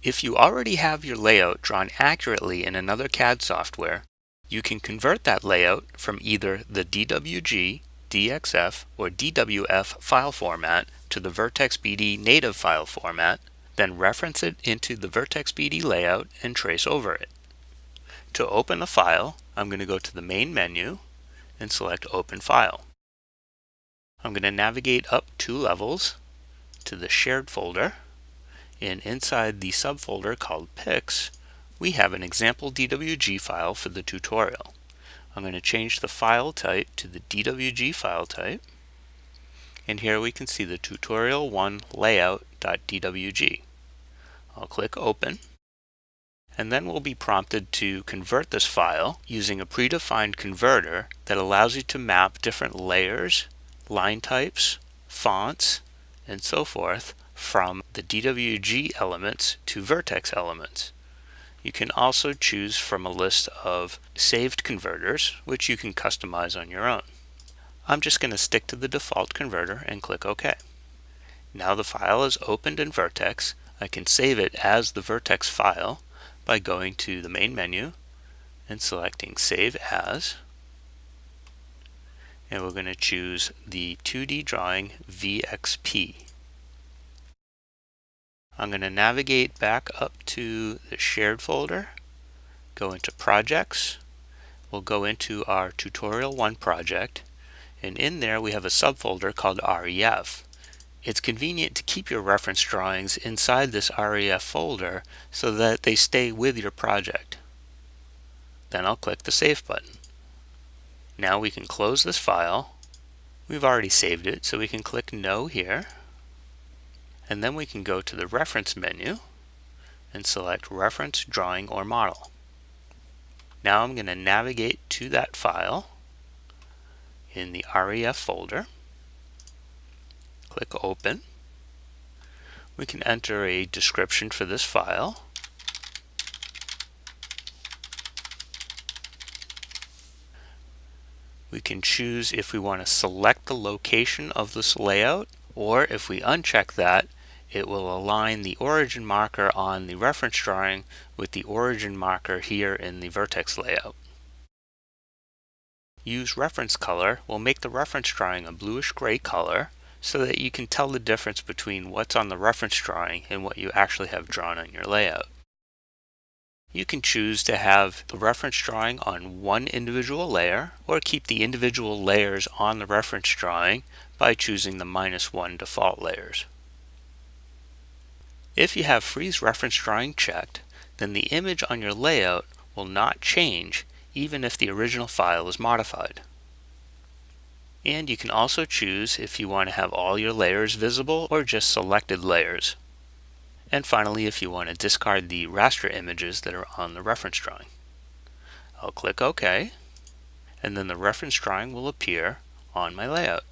If you already have your layout drawn accurately in another CAD software, you can convert that layout from either the DWG, DXF, or DWF file format to the Vertex BD native file format, then reference it into the Vertex BD layout and trace over it. To open a file, I'm going to go to the main menu and select Open File. I'm going to navigate up 2 levels to the Shared folder, and inside the subfolder called Pics, we have an example DWG file for the tutorial. I'm going to change the file type to the DWG file type, and here we can see the tutorial1 layout.dwg. I'll click Open, and then we'll be prompted to convert this file using a predefined converter that allows you to map different layers, line types, fonts, and so forth from the DWG elements to Vertex elements. You can also choose from a list of saved converters, which you can customize on your own. I'm just going to stick to the default converter and click OK. Now the file is opened in Vertex. I can save it as the Vertex file by going to the main menu and selecting Save As. And we're going to choose the 2D drawing VXP. I'm going to navigate back up to the Shared folder, go into Projects. We'll go into our Tutorial1 project, and in there we have a subfolder called REF. It's convenient to keep your reference drawings inside this REF folder so that they stay with your project. Then I'll click the Save button. Now we can close this file. We've already saved it, so we can click No here. And then we can go to the Reference menu and select Reference, Drawing, or Model. Now I'm going to navigate to that file in the REF folder. Click Open. We can enter a description for this file. We can choose if we want to select the location of this layout, or if we uncheck that, it will align the origin marker on the reference drawing with the origin marker here in the Vertex layout. Use Reference Color will make the reference drawing a bluish-gray color so that you can tell the difference between what's on the reference drawing and what you actually have drawn on your layout. You can choose to have the reference drawing on one individual layer, or keep the individual layers on the reference drawing by choosing the -1 default layers. If you have Freeze Reference Drawing checked, then the image on your layout will not change even if the original file is modified. And you can also choose if you want to have all your layers visible or just selected layers. And finally, if you want to discard the raster images that are on the reference drawing. I'll click OK, and then the reference drawing will appear on my layout.